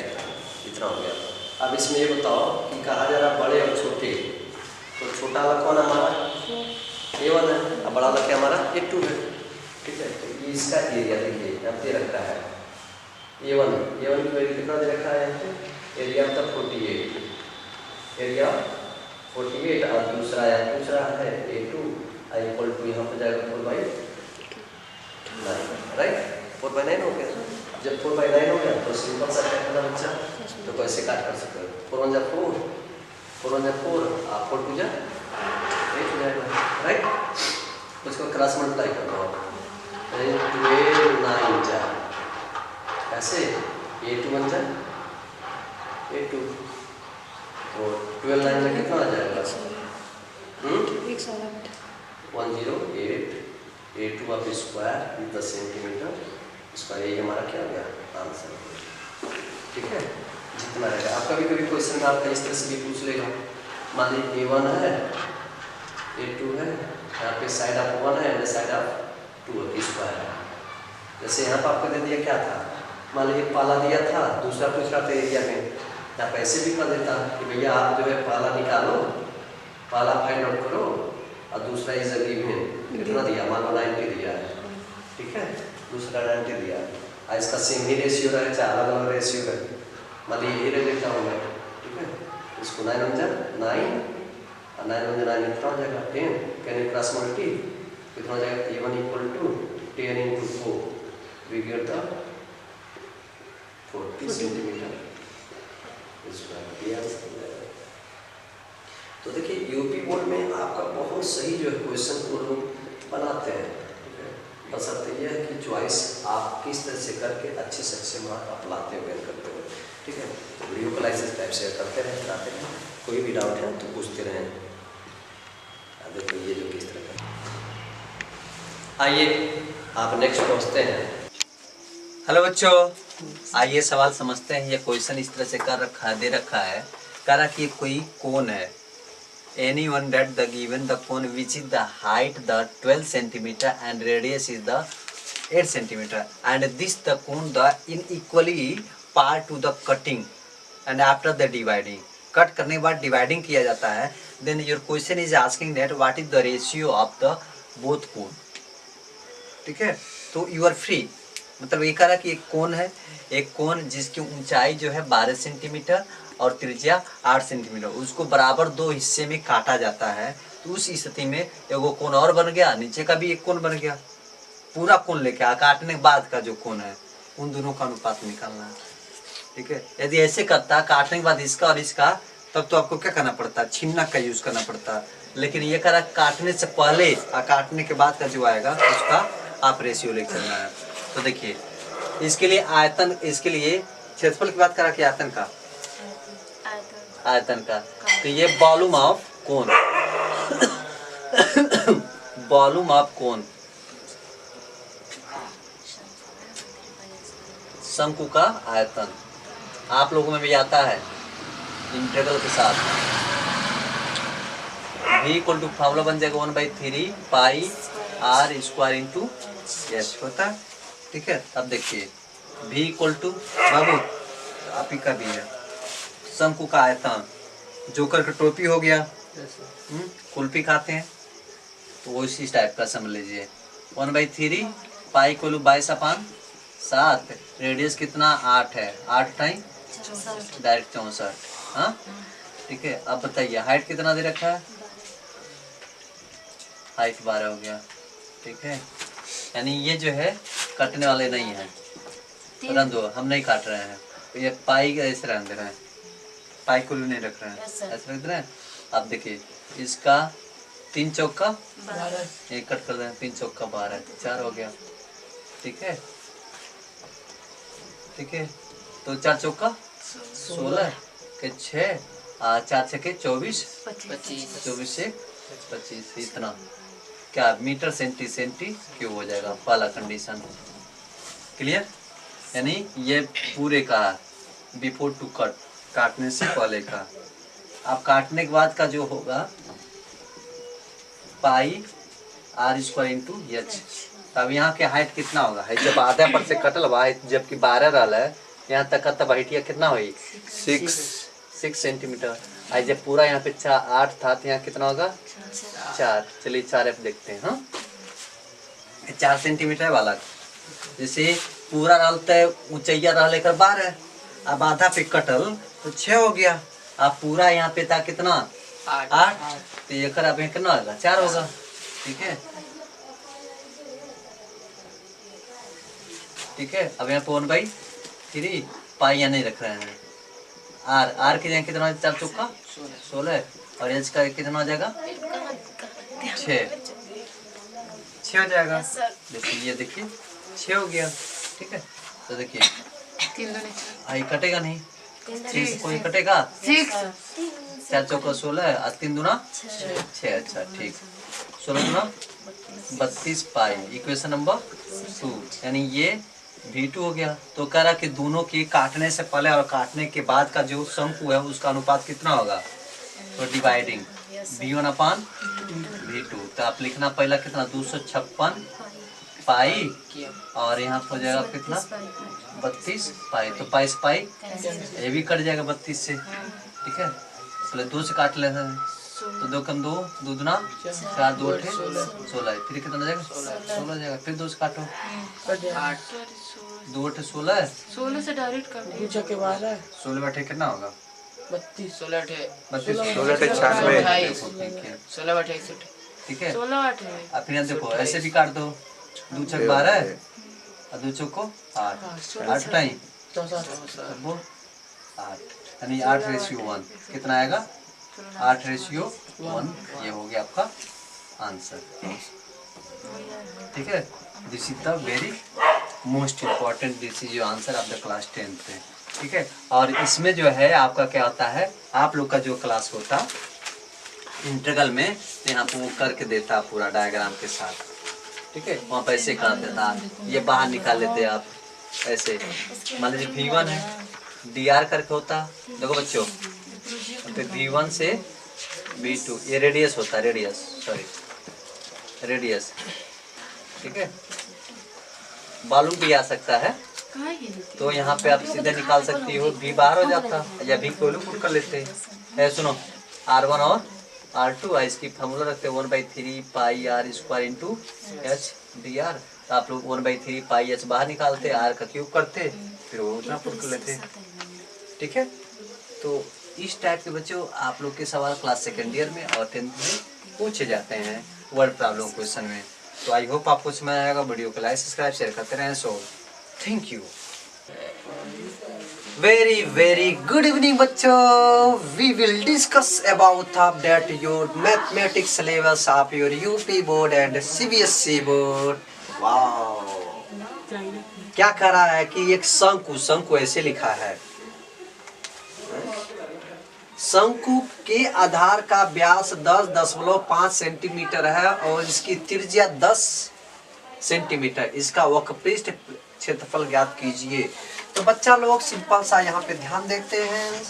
इतना हो गया। अब इसमें ये बताओ कि कहा जा रहा बड़े और छोटे, तो छोटा वाला कौन हमारा A1 है, और बड़ा वाला क्या हमारा A2 है, ठीक है। तो ये इसका एरिया देखिए यहाँ दे रखा है, A1 की वैल्यू कितना दे रखा है यहाँ पे, एरिया ऑफ द 48, एरिया 48, और दूसरा है A2 इक्वल टू यहाँ पर जाएगा 4/2, 9, राइट। 4/9 हो गया। जब 4/9 हो गया तो सिंपल सा क्या करना बच्चा, तो कैसे काट कर सकते हो, 4 1 4, 4 1 4, 4 2 8 हो जाएगा, राइट। उसको क्रॉस मल्टीप्लाई कर दो, 12 9 जा ऐसे, 8 1 जा 8 2, तो 12 9 में कितना आ जाएगा, 108 8 2 आप square with the centimetre square, ये हमारा क्या हो गया आंसर, ठीक है। जितना रहेगा आप कभी कभी क्वेश्चन में आपका इस तरह से भी पूछ लेगा, मान लीजिए A1 है A2 है, यहाँ पे साइड ऑफ 1 है, साइड ऑफ 2 स्क्वायर है। जैसे यहाँ पर आपको दे दिया क्या था, मान लीजिए पाला दिया था, दूसरा पूछ रहा था एरिया में, यहाँ पे ऐसे भी कर देता कि भैया आप जो है पाला निकालो, पाला फाइंड आउट करो, और दूसरा इज गिवन कितना दिया, मान लो 90 दिया है, ठीक है, दूसरा 90 दिया है, और इसका सेम ही रेशियो रहे चाहे अलग अलग रेशियो रहे, मान लीजिए ये ले लेता हूँ मैं, ठीक है, इसको 9 1 9 और 9 1 9 कितना हो जाएगा 10, कैन यू क्रॉस मल्टी कितना हो जाएगा, A1 = 10 × 4, we get the 40 centimetre square. तो देखिए यूपी बोर्ड में आपका बहुत सही जो है क्वेश्चन को लोग बनाते हैं, ठीक है, बशर्ते यह है कि चॉइस आप किस तरह से करके अच्छे से अच्छे मार्क आप लाते हो, गेन करते हो, ठीक है। तो वीडियो को लाइक सब्सक्राइब शेयर करते रहें, कराते रहें, कोई भी डाउट है तो पूछते रहें। देखो ये जो किस तरह का, आइए आप नेक्स्ट पहुँचते हैं। हेलो बच्चों, आइए सवाल समझते हैं। ये क्वेश्चन इस तरह से कर रखा है, दे रखा है, कह रहा कि कोई कोन है, any one that the given the cone which is the height the 12 centimetre and radius is the 8 centimetre and this the cone the in equally part to the cutting and after the dividing, cut करने के बाद dividing किया जाता है, then your question is asking that what is the ratio of the both cone, ठीक है। तो you are free, मतलब ये कह रहा कि एक कोन है, एक कोन जिसकी ऊंचाई जो है 12 सेंटीमीटर और त्रिज्या 8 सेंटीमीटर, उसको बराबर 2 हिस्से में काटा जाता है। तो उस स्थिति में एगो कोन और बन गया, नीचे का भी एक कोन बन गया, पूरा कोन लेके आ काटने के बाद का जो कोन है उन दोनों का अनुपात निकालना है, ठीक है। यदि ऐसे करता काटने के बाद इसका और इसका, तब तो आपको क्या करना पड़ता, छिन्नक का यूज करना पड़ता, लेकिन ये कह रहा काटने से पहले और काटने के बाद का जो आएगा उसका आप रेशियो लेके चलना है। तो देखिए इसके लिए आयतन, इसके लिए क्षेत्रफल की बात करा कि आयतन का, आयतन का, तो ये volume of cone, volume of cone, शंकु का आयतन, आप लोगों में भी आता है इंटीग्रल के साथ, v = फॉर्मूला बन जाएगा 1/3 पाई r स्क्वायर इंटू एस होता है, ठीक है। अब देखिए v = बाबू आप ही का भी है, शंकु का आयतन, जोकर का टोपी हो गया, कुल्फी खाते हैं तो वो इसी टाइप का समझ लीजिए, 1/3 पाई = 22/7, रेडियस कितना 8 है, 8 टाइम डायरेक्ट 64, हाँ ठीक है। अब बताइए हाइट कितना दे रखा है, हाइट 12 हो गया, ठीक है। यानी ये जो है कटने वाले नहीं है, रन दो, हम नहीं काट रहे हैं, तो ये पाई ऐसे रन दे रहे हैं, पाई को नहीं रख रहे हैं, ऐसे रख रहे हैं। अब देखिए इसका 3 चौका 12, एक कट कर दें, 3 चौका 12, 4 हो गया, ठीक है, ठीक है। तो 4 चौका 16 के 6, 4 छके 24, 24 से 25, इतना क्या मीटर सेंटी क्यूब हो जाएगा, पहला कंडीशन क्लियर। यानी ये पूरे का बिफोर टू कट, काटने से पहले का। अब काटने के बाद का जो होगा पाई r² इंटू एच। तब यहाँ के हाइट कितना होगा, है जब आधा पर से कटल बा, जबकि 12 रहा है यहाँ तक का, तब हाइटिया कितना हुई 6 सेंटीमीटर। आज जब पूरा यहाँ पे 8 था तो यहाँ कितना होगा 4। चलिए 4F देखते हैं, हाँ 4 सेंटीमीटर वाला, जैसे पूरा रहता ऊंचैया रह लेकर 12, अब आधा पे कटल तो 6 हो गया। अब पूरा यहाँ पे था कितना 8, तो ये अब कितना होगा 4 होगा, ठीक है। ठीक है। अब यहाँ पे 1/3 पाई यहाँ नहीं रख रहे हैं। आर की जगह कितना 4 चौका 16 और एच का कितना हो जाएगा 6 हो जाएगा। देखिए ये देखिए 6 हो गया, ठीक है। तो देखिए आई कटेगा नहीं, 6 से कोई कटेगा 4 चौका 16 और 3 दूना 6। अच्छा ठीक, 16 दूना 32 पाई, इक्वेशन नंबर 2, यानी ये V2 हो गया। तो कह रहा कि दोनों की काटने से पहले और काटने के बाद का जो शंकु है उसका अनुपात कितना होगा, तो डिवाइडिंग V1/V2। तो आप लिखना पहला कितना 256 पाई और यहाँ हो जाएगा कितना 32 पाई। तो पाई से पाई ये भी कट जाएगा 32 से, ठीक है। पहले 2 से काट लेते हैं, तो 2 कम 2, 2 दूना 4, 2 8 16, फिर कितना हो जाएगा 16 जाएगा। फिर 2 से काटो 2 8 16 से डायरेक्ट कर 16/8 कितना होगा 32 16 ठीक है। अब फिर देखो ऐसे भी काट दो, 2 छक 12 और 2 चौको 8, 8 टाइम 8, यानी 8:1 कितना आएगा 8:1। ये हो गया आपका आंसर, ठीक है। This is the very most important, this is your answer of the class 10th, ठीक है। और इसमें जो है आपका क्या होता है, आप लोग का जो क्लास होता इंटीग्रल में, यहाँ पे वो करके देता पूरा डायग्राम के साथ, ठीक है। वहाँ पे ऐसे कर देता, ये बाहर निकाल लेते आप ऐसे। मान लीजिए V1 है, DR करके होता, देखो बच्चों, तो V1 से V2 ये रेडियस होता है, रेडियस, ठीक है। बालू भी आ सकता है, तो यहाँ पे आप सीधे निकाल सकती हो, V बाहर हो जाता या V को पुट कर लेते हैं। सुनो R1 और R2, इसकी फॉर्मूला रखते हैं 1/3 पाई R² इंटू H dr। तो आप लोग 1/3 पाई H बाहर निकालते, R का क्यूब करते, फिर वो उतना पुट कर लेते, ठीक है। तो इस टाइप के बच्चों आप लोग के सवाल क्लास 2nd ईयर में और 10th में पूछे जाते हैं वर्ड प्रॉब्लम क्वेश्चन में। तो आई होप आपको समझ आएगा। वीडियो को लाइक सब्सक्राइब शेयर करते रहें। So thank you. Very good evening बच्चों। We will discuss about that your mathematics syllabus of your UP board and CBSE board. Wow, क्या कह रहा है कि एक शंकु ऐसे लिखा है, शंकु के आधार का व्यास 10.5 सेंटीमीटर है और इसकी त्रिज्या 10 सेंटीमीटर। इसका वक्रपृष्ठ क्षेत्रफल ज्ञात कीजिए। तो बच्चा लोग सिंपल सा यहाँ पे ध्यान देते हैं,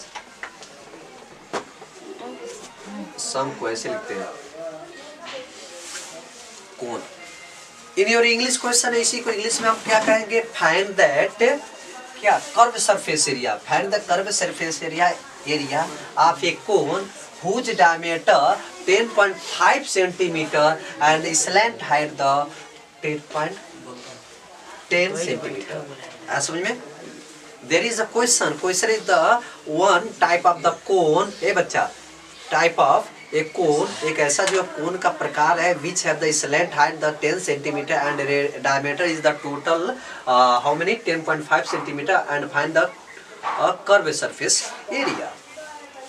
शंकु ऐसे लिखते हैं कोण। इन योर इंग्लिश क्वेश्चन इसी को इंग्लिश में हम क्या कहेंगे, फाइंड दैट क्या curve surface area, find the curve surface area of A cone whose diameter 10.5 centimeter and slant height the 10 centimeter। समझ में? There is a question is the one type of the cone, ए बच्चा, type of a cone, एक ऐसा जो कोन का प्रकार है which have the slant height the 10 centimeter and diameter is the total how many 10.5 centimeter and find the curve surface area।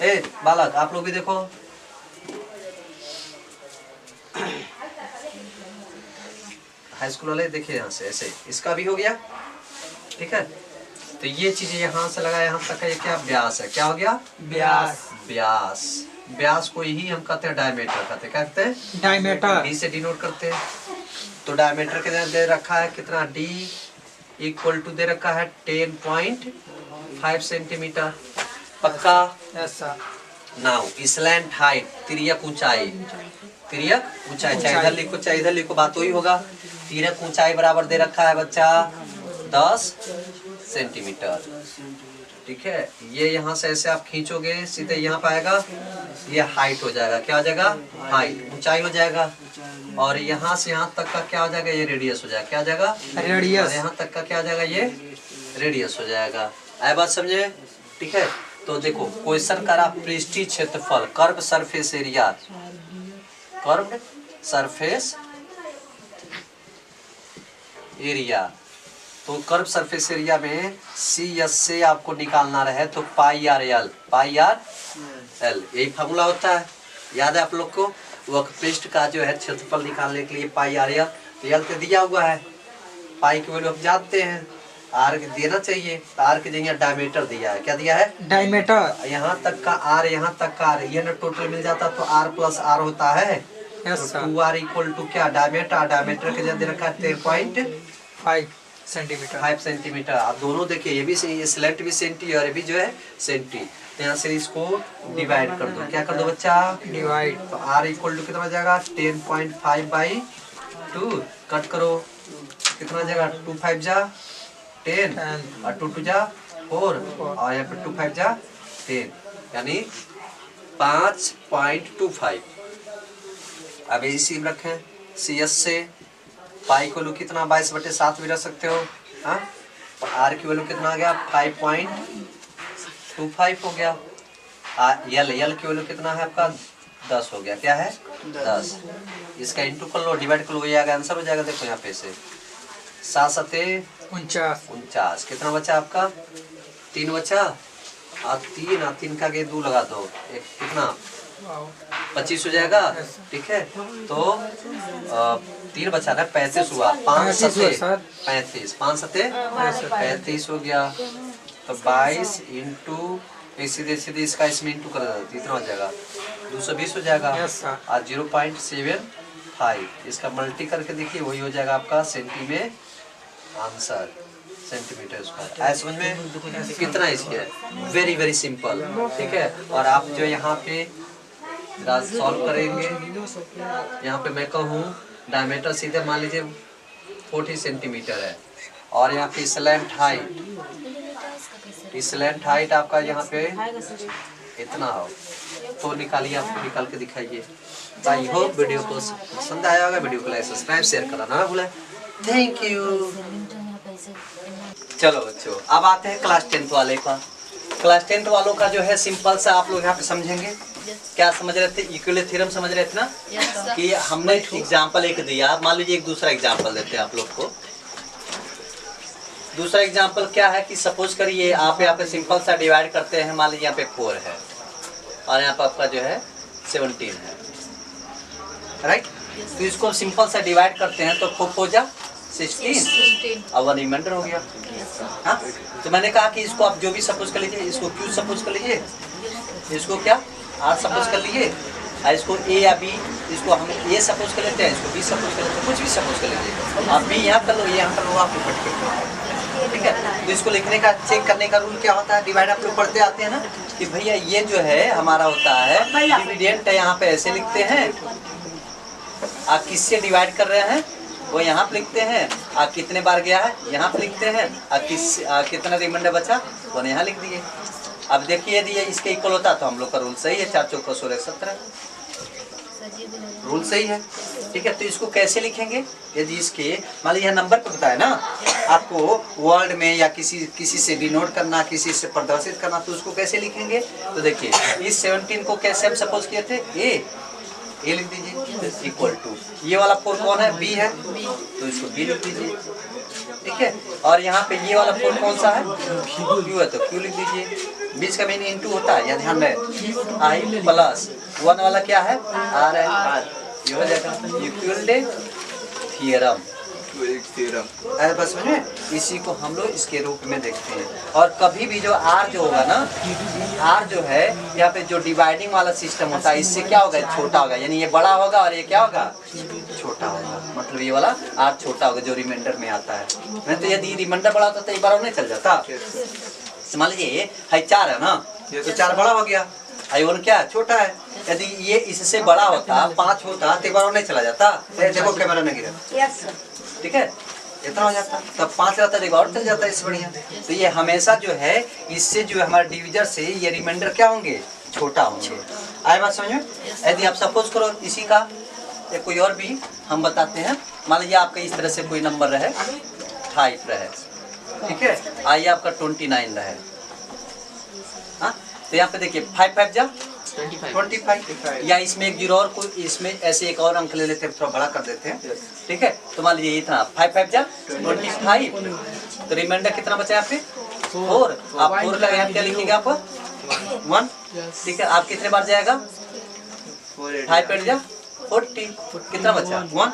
ए बालक आप लोग भी देखो, हाई स्कूल वाले देखिए यहाँ से ऐसे, इसका भी हो गया, ठीक है। तो ये चीजें यहाँ से लगा यहाँ तक का ये क्या व्यास है, क्या हो गया व्यास को ही हम कहते हैं डायमीटर कहते हैं डायमीटर, डी से डिनोट करते हैं। तो डायमीटर के दे रखा है कितना, डी इक्वल टू दे रखा है 10.5 सेंटीमीटर, पक्का ऐसा। नाउ स्लैंट हाइट, तिर्यक ऊंचाई, चाहे इधर लिखो चाहे इधर लिखो बात वही होगा। तिर्यक ऊंचाई बराबर दे रखा है बच्चा 10 सेंटीमीटर, ठीक है। ये यहाँ से ऐसे आप खींचोगे सीधे यहाँ पे आएगा, ये हाइट हो जाएगा, क्या हो जाएगा हाइट, ऊंचाई हो जाएगा। और यहाँ से यहाँ तक का क्या हो जाएगा, ये रेडियस हो जाएगा, क्या हो जाएगा रेडियस। यहाँ तक का क्या हो जाएगा, ये रेडियस हो जाएगा। आए बात समझे, ठीक है। तो देखो क्वेश्चन करा पृष्ठीय क्षेत्रफल, curve surface area, curve surface area तो कर्व सरफेस एरिया में CS से आपको निकालना रहे तो पाई आर एल यही फार्मूला होता है, याद है आप लोग को। वक्र पृष्ठ का जो है क्षेत्रफल निकालने के लिए पाई आर एल तो दिया हुआ है, पाई की वैल्यू आप जानते हैं, आर देना चाहिए, आर की जगह डायमीटर दिया है, क्या दिया है डायमीटर। यहाँ तक का आर, यहाँ तक का आर, ये ना टोटल मिल जाता तो आर प्लस आर होता है। Yes sir. 2r equal to क्या डायमीटर, डायमीटर के जगह दे रखा है 13.5 सेंटीमीटर। आप दोनों देखिए, ये भी स्लेंट भी सेंटी और ये भी जो है सेंटी। यहाँ से इसको डिवाइड कर दो, क्या कर दो बच्चा डिवाइड। तो r इक्वल टू कितना जाएगा 10.5/2, कट करो कितना जाएगा 2 5 जा 10 और 2 2 जा 4 और यहाँ पे 2 5 जा 10 यानी 5.25। अब इसी में रखें CS से पाई की वैल्यू कितना 22/7 भी रख सकते हो, हाँ। आर की वैल्यू कितना आ गया 5.25 हो गया। एल की वैल्यू कितना है आपका 10 हो गया, क्या है 10। इसका इंटू कर लो, डिवाइड कर लो, ये आगे आंसर हो जाएगा। देखो यहाँ पे से 7 7 49 कितना बचा आपका 3 बचा और 3 का आगे 2 लगा दो, एक कितना 25 हो जाएगा, ठीक है। तो 3 बचा ना 35 हुआ, 5 7 35, 5 7 35 हो गया। तो 22 इंटू सीधे सीधे इसका इसमें इंटू कर देते इतना हो जाएगा 220 हो जाएगा और 0.75 इसका मल्टी करके देखिए वही हो जाएगा आपका सेंटी में आंसर, सेंटीमीटर स्क्वायर। ऐसे समझ में कितना इसके है, वेरी वेरी सिंपल, ठीक है। और आप जो यहाँ पे सॉल्व करेंगे, यहाँ पे मैं कहूँ डायमीटर सीधे मान लीजिए 40 सेंटीमीटर है और यहाँ पे स्लैंट हाइट आपका यहाँ पे इतना हो, तो निकालिए, आपको निकाल के दिखाइए। आई होप वीडियो को पसंद आया होगा, वीडियो को लाइक सब्सक्राइब शेयर करना ना भूलें। Thank you. चलो बच्चों अब आते हैं क्लास 10 वाले का। क्लास 10 वालों का जो है सिंपल सा आप लोग यहाँ पे समझेंगे। क्या समझ रहे थे, इक्विलिब्रियम थ्योरम समझ रहे थे ना, कि हमने एग्जांपल एक दिया, मान लीजिए एक दूसरा एग्जांपल देते हैं आप लोग को। दूसरा एग्जांपल क्या है कि सपोज करिए आप यहाँ पे सिंपल सा डिवाइड करते हैं, मान लीजिए यहाँ पे 4 है और यहाँ पे आपका जो है 17 है, राइट। तो इसको सिंपल सा डिवाइड करते हैं तो 4 4 जा 16 और 1 रिमाइंडर हो गया, हाँ। तो मैंने कहा कि इसको आप जो भी सपोज कर लीजिए, इसको Q सपोज कर लीजिए, इसको क्या R सपोज कर लीजिए, और इसको A या B, इसको हम A सपोज कर लेते हैं, इसको B सपोज कर लेते हैं, कुछ भी सपोज कर लीजिए। आप B यहाँ कर लो, ये यहाँ कर लो, आप रिपीट करते, ठीक है। तो इसको लिखने का चेक करने का रूल क्या होता है, डिवाइड आप लोग पढ़ते आते हैं ना, कि भैया ये जो है हमारा होता है डिविडेंट है, यहाँ पे ऐसे लिखते हैं, आप किससे डिवाइड कर रहे हैं वो यहाँ पे लिखते हैं, आप कितने बार गया है यहाँ पे लिखते हैं, और कितना रिमाइंडर बचा वो यहाँ लिख दिए। अब देखिए यदि ये इसके इक्वल होता तो हम लोग का रूल सही है, 4 चौका 16 17 रूल सही है, ठीक है। तो इसको कैसे लिखेंगे, यदि इसके मान लीजिए नंबर पे बताया ना आपको वर्ड में या किसी से डिनोट करना, किसी से प्रदर्शित करना, तो उसको कैसे लिखेंगे। तो देखिए इस 17 को कैसे हम सपोज किए थे, ए लिख दीजिए इक्वल टू, ये वाला 4 कौन है B है, तो इसको B लिख दीजिए, ठीक है। और यहाँ पे ये वाला 4 कौन सा है Q है, तो Q लिख दीजिए। बीच का मीनिंग इनटू होता है, या ध्यान रहे I प्लस 1 वाला क्या है R है, ये हो जाएगा इक्विलिब्रियम थ्योरम। बस में इसी को हम लोग इसके रूप में देखते हैं। और कभी भी जो R जो होगा ना, R जो है यहाँ पे जो डिवाइडिंग वाला सिस्टम होता है, इससे क्या होगा छोटा होगा, यानी ये बड़ा होगा और ये क्या होगा छोटा होगा, मतलब ये वाला R छोटा होगा जो रिमाइंडर में आता है। नहीं तो यदि रिमाइंडर बड़ा होता तो एक बार नहीं चल जाता। मान लीजिए 4 है ना, तो 4 बड़ा हो गया, I1 क्या है छोटा है। यदि ये इससे बड़ा होता 5 होता तो एक बार नहीं चला जाता। देखो कैमरा नहीं गिरा, ठीक है, इतना हो जाता, तब 5 रहता है, और चल जाता है, इससे बढ़िया। तो ये हमेशा जो है इससे जो हमारे डिविजर से ये रिमाइंडर क्या होंगे छोटा होंगे। आए बात समझ में। यदि आप सपोज करो इसी का कोई और भी हम बताते हैं, मान लीजिए आपका इस तरह से कोई नंबर रहे 5 रहे, ठीक है, आइए आपका 29 रहे, हाँ। तो यहाँ पे देखिए 5 5 जा 25 या इसमें एक जीरो और कोई इसमें ऐसे एक और अंक ले लेते हैं, थोड़ा बड़ा कर देते हैं, ठीक है। तो मान लीजिए इतना 5 5 जा 25, तो रिमाइंडर कितना बचा यहाँ पे 4। आप 4 का यहाँ क्या लिखेंगे आप 1, ठीक है। आप कितने बार जाएगा 5 8 जा 40, कितना बचा 1।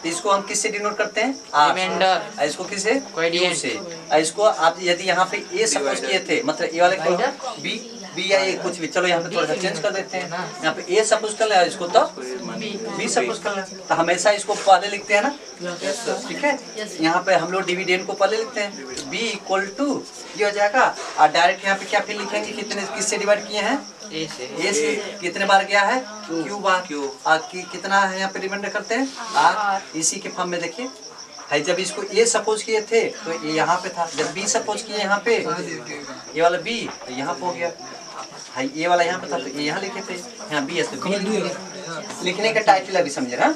तो इसको हम किससे डिनोट करते हैं रिमाइंडर। इसको किससे कोएफिशिएंट से। इसको आप यदि यहाँ पे ए सपोज किए थे, मतलब ए वाले को बी या ए कुछ भी, चलो यहाँ पे थोड़ा सा चेंज कर देते हैं, यहाँ पे ए सपोज कर ले, इसको तो बी सपोज कर ले, तो हमेशा इसको पहले लिखते हैं ना, ठीक है। यहाँ पे हम लोग डिविडेंड को पहले लिखते हैं, बी इक्वल टू ये हो जाएगा, और डायरेक्ट यहाँ पे क्या फिर लिखेंगे, कितने किससे डिवाइड किए हैं ए से, कितने बार गया है क्यू बार, कितना है यहाँ पे रिमाइंडर करते हैं आर। इसी के फॉर्म में देखिए है, जब इसको ए सपोज किए थे तो ये यहाँ पे था, जब बी सपोज किए यहाँ पे ये वाला बी तो यहाँ पे हो गया है, ये वाला यहाँ पे था तो ये यहाँ लिखे थे, यहाँ बी तो बी लिखने का टाइटल अभी समझे ना,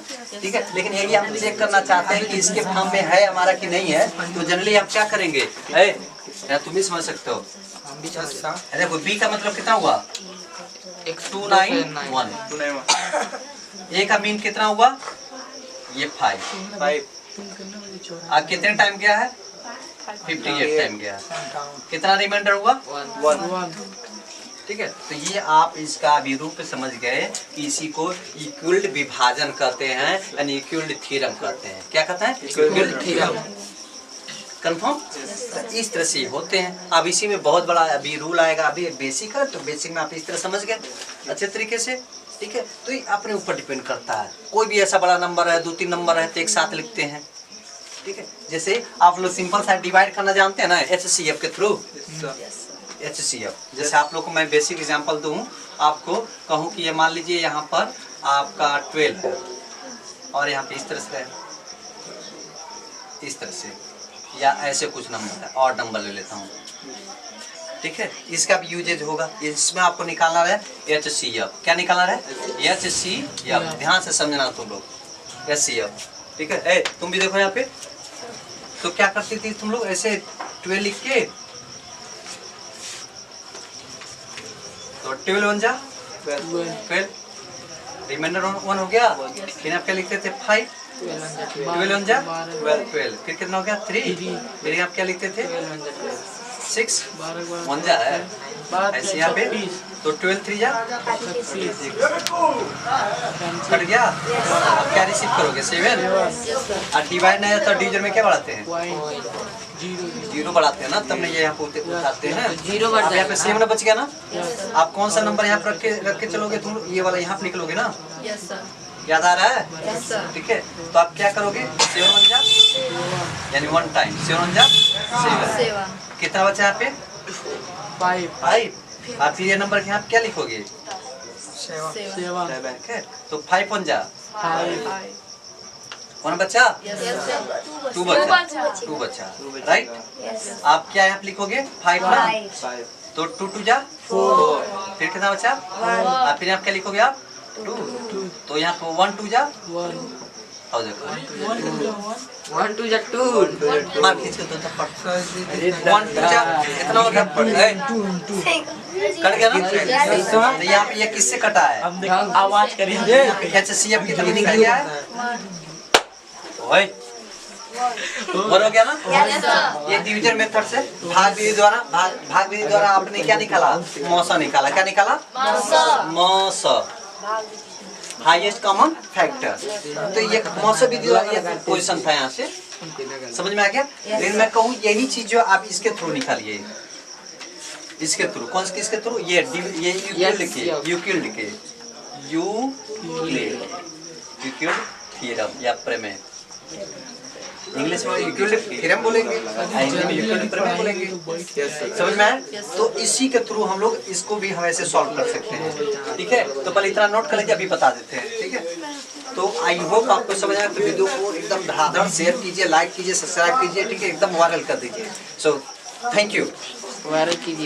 ठीक है। लेकिन यही हम चेक करना चाहते हैं कि इसके फॉर्म में है हमारा कि नहीं है, तो जनरली हम क्या करेंगे, तुम भी समझ सकते हो। देखो बी का मतलब कितना हुआ 291, ए का मीन कितना हुआ ये 5। अब कितने टाइम गया है 58 टाइम गया है, कितना रिमाइंडर हुआ 1, ठीक है। तो ये आप इसका अभिरूप समझ गए कि इसी को इक्वल्ड विभाजन कहते हैं, यानी इक्वल्ड थ्योरम कहते हैं। क्या कहते हैं इक्वल्ड थ्योरम, कंफर्म। इस तरह से होते हैं। अब इसी में बहुत बड़ा अभी रूल आएगा, अभी बेसिक है तो बेसिक में आप इस तरह समझ गए अच्छे तरीके से, ठीक है। तो ये अपने ऊपर डिपेंड करता है, कोई भी ऐसा बड़ा नंबर है 2-3 नंबर है तो एक साथ लिखते हैं, ठीक है। जैसे आप लोग सिंपल सा डिवाइड करना जानते हैं ना HCF के थ्रू, HCF। जैसे आप लोग को मैं बेसिक एग्जांपल दूं, आपको कहूं कि ये मान लीजिए यहाँ पर आपका 12 है और यहाँ पे इस तरह से है, इस तरह से, या ऐसे कुछ नंबर है और नंबर ले लेता हूँ, ठीक है। इसका भी यूजेज होगा, इसमें आपको निकालना है HCF। क्या निकालना है HCF, ध्यान से समझना तुम लोग HCF, ठीक है। तुम भी देखो यहाँ पे, तो क्या करती थी तुम लोग ऐसे 12 लिख के, तो 12 1 जा 12, रिमाइंडर 1 हो गया, फिर आप क्या लिखते थे 5, 12 1 जा 12, फिर कितना हो गया 3, फिर आप क्या लिखते थे 6, 1 जा है ऐसे यहाँ पे, तो 12 3 जा कट गया। अब क्या रिसीव करोगे 7, और डिवाइड नहीं तो डिवीजन में क्या बढ़ाते हैं 0 बढ़ाते हैं ना, तब नहीं ये यहाँ पे उठाते हैं 0 बढ़ जाएगा। यहाँ पे 7 बच गया ना, आप कौन सा नंबर यहाँ पर रख के चलोगे तुम, ये वाला यहाँ पे निकलोगे ना, याद आ रहा है, ठीक है। तो आप क्या करोगे 7 1 जा यानी 1 टाइम 7 1 जा 7, कितना बचा यहाँ पे 5। आप फिर ये नंबर के यहाँ क्या लिखोगे 7, तो 5 1 जा 1 बचा 2 बचा, राइट। आप क्या यहाँ लिखोगे 5 ना, तो 2 2 जा 4, फिर कितना बचा, आप फिर यहाँ क्या लिखोगे आप 2, तो यहाँ पे 1 2 जा 1 2 जा 2, मार खींच के तो थप्पड़ 1 2 जा इतना हो गया, कट गया ना। तो यहाँ पे ये किससे कटा है, आवाज करिए HCF की तरफ निकल गया है, ओए और हो गया ना। ये डिवीजन मेथड से भाग विधि द्वारा आपने क्या निकाला मौसा निकाला, क्या निकाला मौसा, हाईएस्ट कॉमन फैक्टर। तो ये मौसा विधि द्वारा ये पोजीशन था, यहाँ से समझ में आ गया। लेकिन मैं कहूँ यही चीज जो आप इसके थ्रू निकालिए, इसके थ्रू, कौन सी इसके थ्रू, ये यूक्लिड लिखिए यूक्लिड थ्योरम या प्रमेय, इंग्लिश में यूक्लिड थ्योरम बोलेंगे, हिंदी में यूक्लिड प्रमेय बोलेंगे, समझ में आया। तो इसी के थ्रू हम लोग इसको भी हम ऐसे सॉल्व कर सकते हैं, ठीक है। तो पहले इतना नोट कर लीजिए, अभी बता देते हैं, ठीक है। तो आई होप आपको समझ आया। तो वीडियो को एकदम धड़ाधड़ शेयर कीजिए, लाइक कीजिए, सब्सक्राइब कीजिए, ठीक है, एकदम वायरल कर दीजिए। सो थैंक यू, वायरल कीजिए।